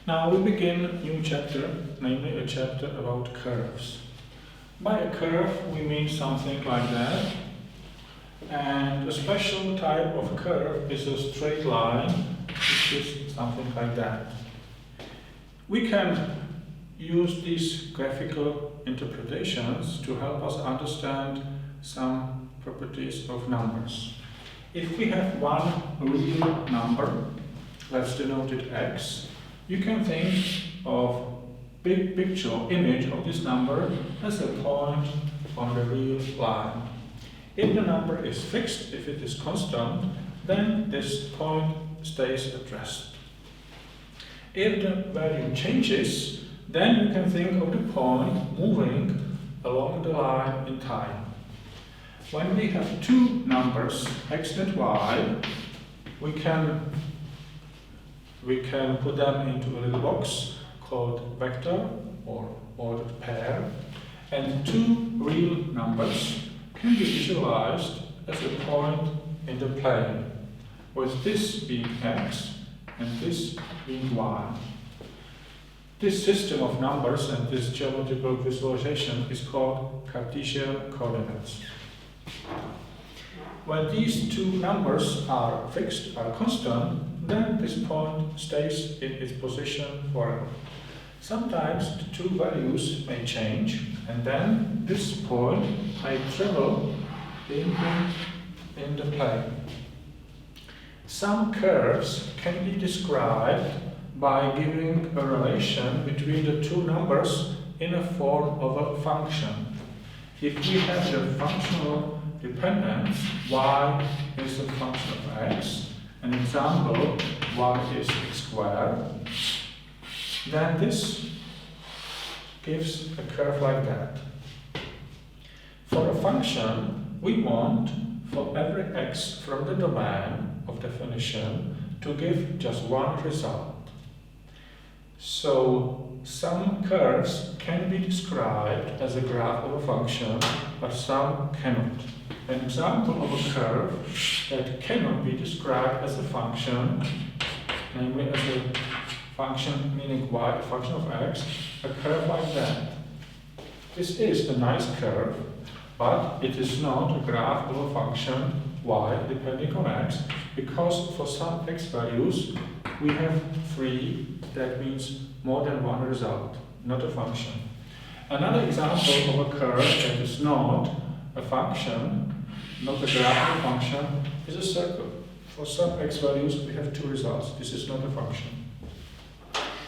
Now we begin a new chapter, namely a chapter about curves. By a curve we mean something like that, and a special type of curve is a straight line, which is something like that. We can use these graphical interpretations to help us understand some properties of numbers. If we have one real number, let's denote it x, you can think of big picture or image of this number as a point on the real line. If the number is fixed, if it is constant, then this point stays at rest. If the value changes, then you can think of the point moving along the line in time. When we have two numbers, x and y, we can put them into a little box called vector or ordered pair, and two real numbers can be visualized as a point in the plane, with this being x and this being y. This system of numbers and this geometrical visualization is called Cartesian coordinates. When these two numbers are fixed, are constant, then this point stays in its position forever. Sometimes the two values may change, and then this point may travel in the plane. Some curves can be described by giving a relation between the two numbers in a form of a function. If we have the functional dependence, y is a function of x, an example, y is x squared, then this gives a curve like that. For a function, we want for every x from the domain of definition to give just one result. So some curves can be described as a graph of a function, but some cannot. An example of a curve that cannot be described as a function, namely as a function meaning y, a function of x, a curve like that. This is a nice curve, but it is not a graph of a function y depending on x, because for some x values we have 3, that means more than one result, not a function. Another example of a curve that is not a function, not a graph of a function, is a circle. For some x values we have 2 results. This is not a function.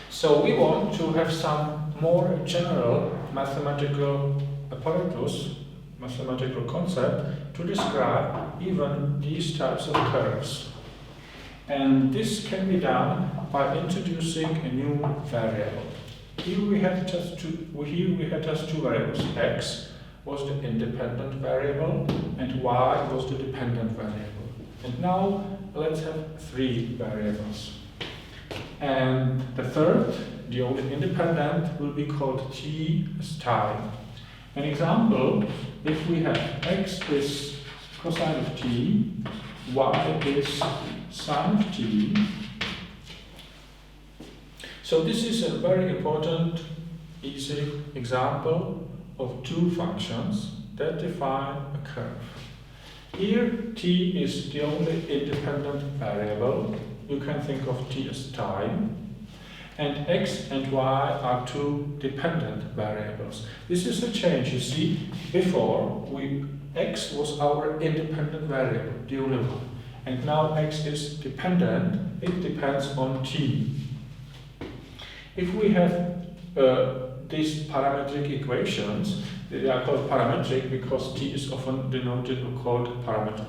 So we want to have some more general mathematical apparatus, mathematical concept to describe even these types of curves. And this can be done by introducing a new variable. Here we had just two variables. X was the independent variable and y was the dependent variable. And now let's have 3 variables. And the third, the only independent, will be called t as time. An example, if we have x is cosine of t, y is sine of t. So this is a very important, easy example of 2 functions that define a curve. Here t is the only independent variable. You can think of t as time. And x and y are 2 dependent variables. This is a change. You see, before x was our independent variable, the only one. And now x is dependent. It depends on t. If we have these parametric equations, they are called parametric because t is often denoted or called parameter.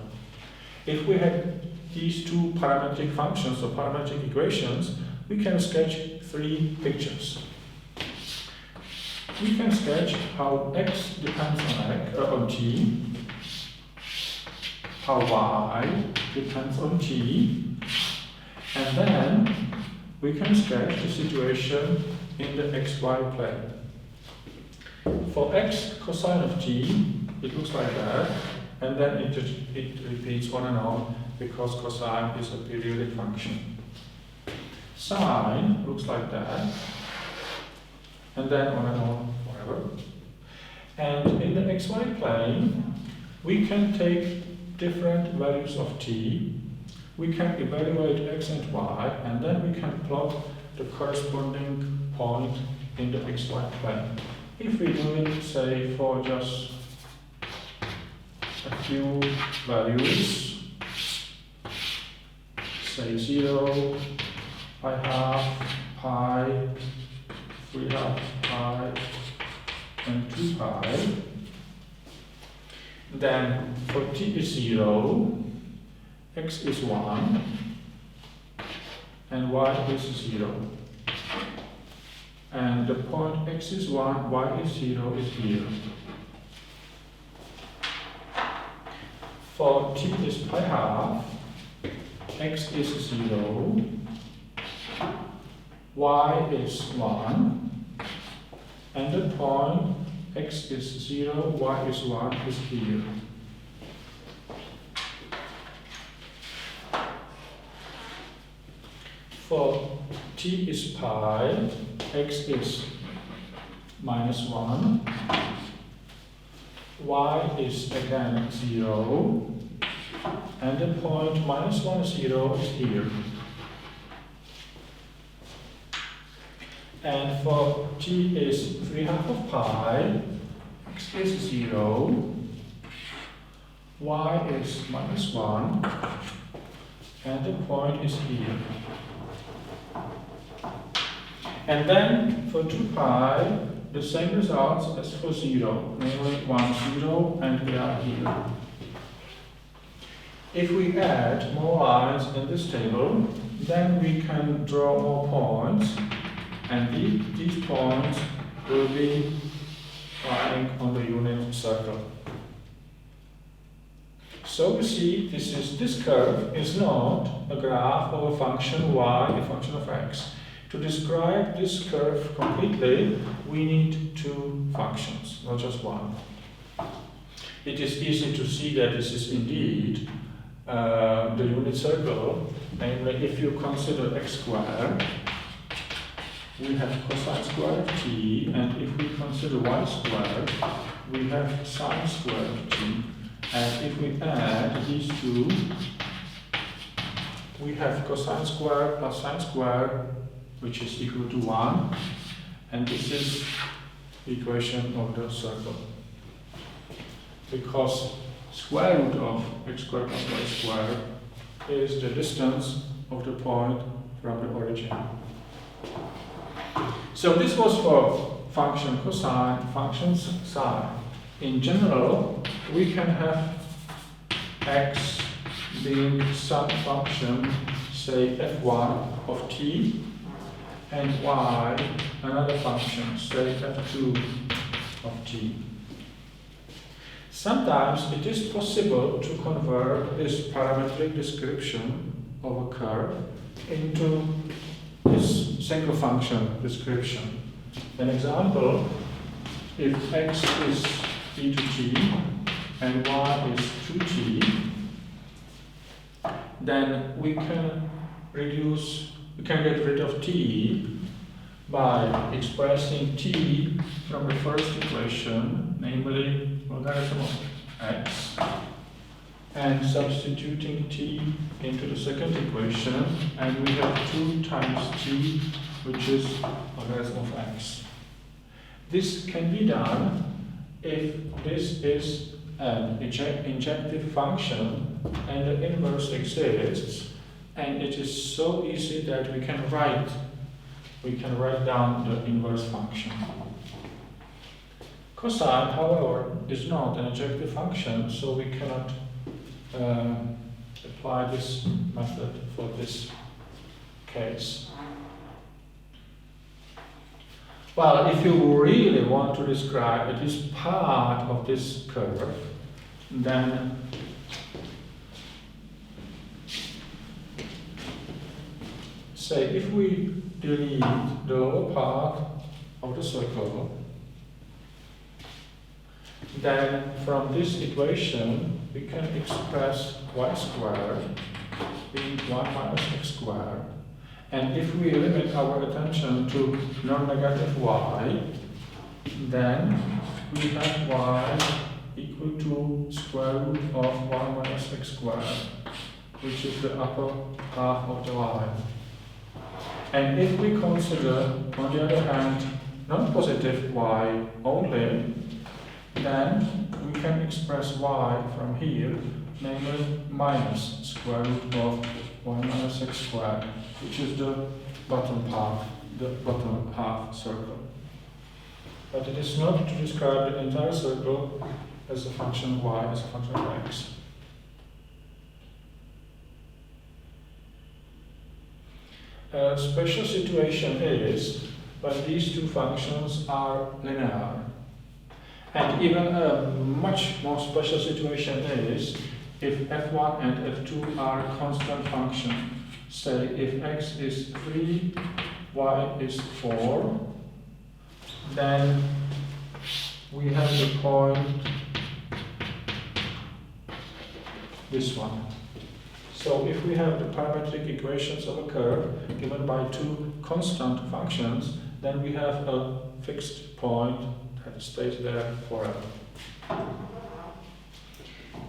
If we have these 2 parametric functions or parametric equations, we can sketch 3 pictures. We can sketch how x depends on t, how y depends on t, and then we can sketch the situation in the xy plane. For x cosine of t, it looks like that, and then it repeats on and on because cosine is a periodic function. sine looks like that, and then on and on, forever. And in the xy plane, we can take different values of t, we can evaluate x and y, and then we can plot the corresponding point in the xy plane. If we do it, say, for just a few values, say 0, pi half, pi, 3/2 pi, and 2 pi, then for t is 0, x is 1, and y is 0. And the point x is 1, y is 0 is here. For t is pi half, x is 0, y is 1, and the point x is 0, y is 1 is here. For t is pi, x is -1, y is again 0, and the point -1, 0 is here. And for t is 3/2 of pi, x is 0, y is -1, and the point is here. And then for 2 pi, the same results as for 0, namely 1, 0, and we are here. If we add more lines in this table, then we can draw more points, and these points will be lying on the unit circle. So we see this curve is not a graph of a function y, a function of x. To describe this curve completely, we need two functions, not just one. It is easy to see that this is indeed the unit circle, namely if you consider x squared, we have cosine squared of t, and if we consider y squared, we have sine squared of t. And if we add these two, we have cosine squared plus sine squared, which is equal to 1, and this is the equation of the circle. Because square root of x squared plus y squared is the distance of the point from the origin. So this was for function cosine, functions sine. In general, we can have x being some function, say f1 of t, and y another function, say f2 of t. Sometimes it is possible to convert this parametric description of a curve into this single function description. An example, if x is e to t and y is 2t, then we can get rid of t by expressing t from the first equation, namely logarithm of x, and substituting t into the second equation, and we have 2 times t, which is logarithm of x. This can be done if this is an injective function and the inverse exists, and it is so easy that we can write down the inverse function. Cosine, however, is not an injective function, so we cannot apply this method for this case. Well, if you really want to describe at least part of this curve, then say if we delete the lower part of the circle, then from this equation we can express y squared being 1 minus x squared, And if we limit our attention to non-negative y, then we have y equal to square root of 1 minus x squared, which is the upper half of the line. And if we consider, on the other hand, non-positive y only, then we can express y from here, namely minus square root of 1 minus x squared, which is the bottom part, the bottom half circle. But it is not to describe the entire circle as a function of y, as a function of x. A special situation is when these two functions are linear. And even a much more special situation is if f1 and f2 are constant functions. Say if x is 3, y is 4, then we have the point, this one. So if we have the parametric equations of a curve given by two constant functions, then we have a fixed point that stays there forever.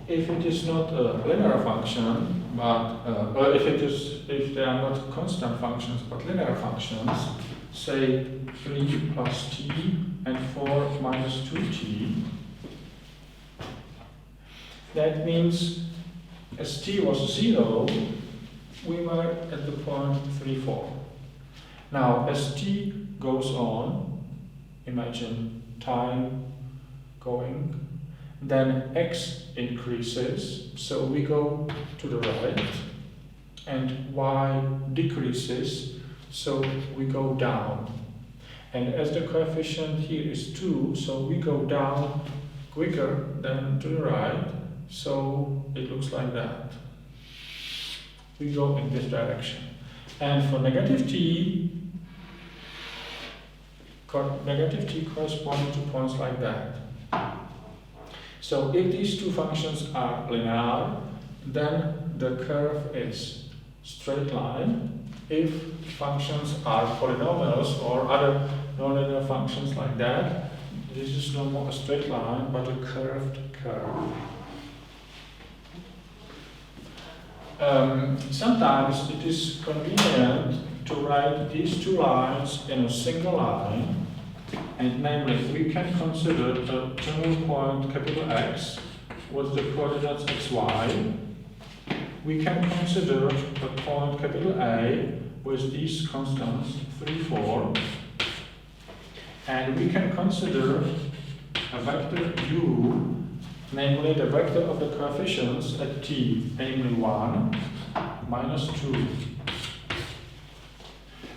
If it is not a linear function, but if they are not constant functions but linear functions, say 3 plus t and 4 minus 2t, that means as t was 0, we were at the point 3, 4. Now, as t goes on, imagine time going, then x increases, so we go to the right, and y decreases, so we go down. And as the coefficient here is 2, so we go down quicker than to the right, so it looks like that. We go in this direction. And for negative t corresponds to points like that. So if these two functions are linear, then the curve is straight line. If functions are polynomials or other nonlinear functions like that, this is no more a straight line, but a curved curve. Sometimes it is convenient to write these two lines in a single line, and namely we can consider a terminal point capital X with the coordinates xy. We can consider a point capital A with these constants 3, 4, and we can consider a vector u, namely the vector of the coefficients at t, namely 1, minus 2.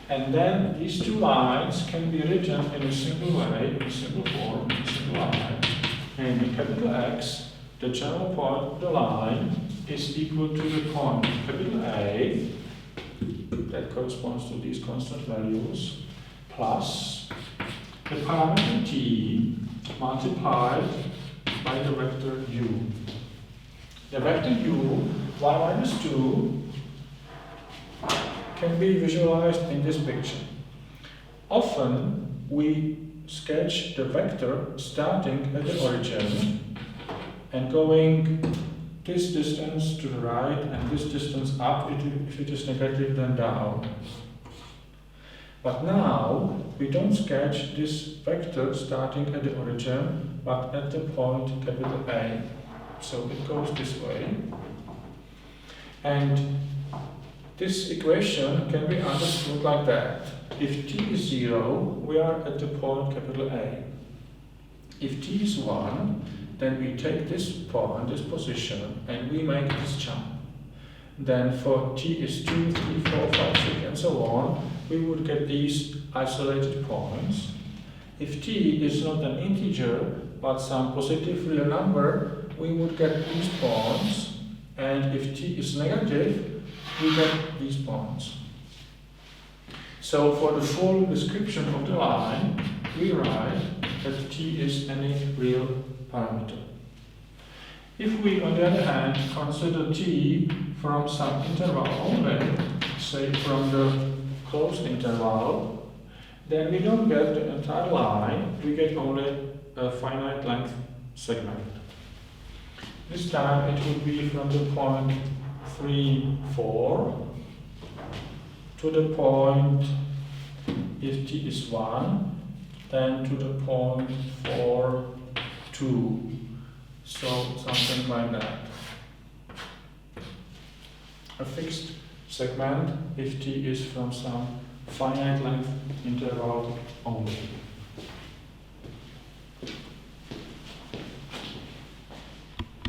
And then these two lines can be written in a single way, in a single form, in a single line. Namely, capital X, the general point of the line, is equal to the point capital A, that corresponds to these constant values, plus the parameter t multiplied by the vector u. The vector u, 1 minus 2, can be visualized in this picture. Often we sketch the vector starting at the origin and going this distance to the right and this distance up. If it is negative, then down. But now we don't sketch this vector starting at the origin, but at the point capital A. So it goes this way. And this equation can be understood like that. If t is 0, we are at the point capital A. If t is 1, then we take this point, this position, and we make this jump. Then for t is 2, 3, 4, 5, 6, and so on, we would get these isolated points. If t is not an integer, but some positive real number, we would get these points. And if t is negative, we get these points. So for the full description of the line, we write that t is any real parameter. If we, on the other hand, consider t from some interval only, say from the closed interval, then we don't get the entire line, we get only a finite length segment. This time it would be from the point 3, 4 to the point, if t is 1, then to the point 4, 2. So something like that. A fixed segment if t is from some finite length interval only.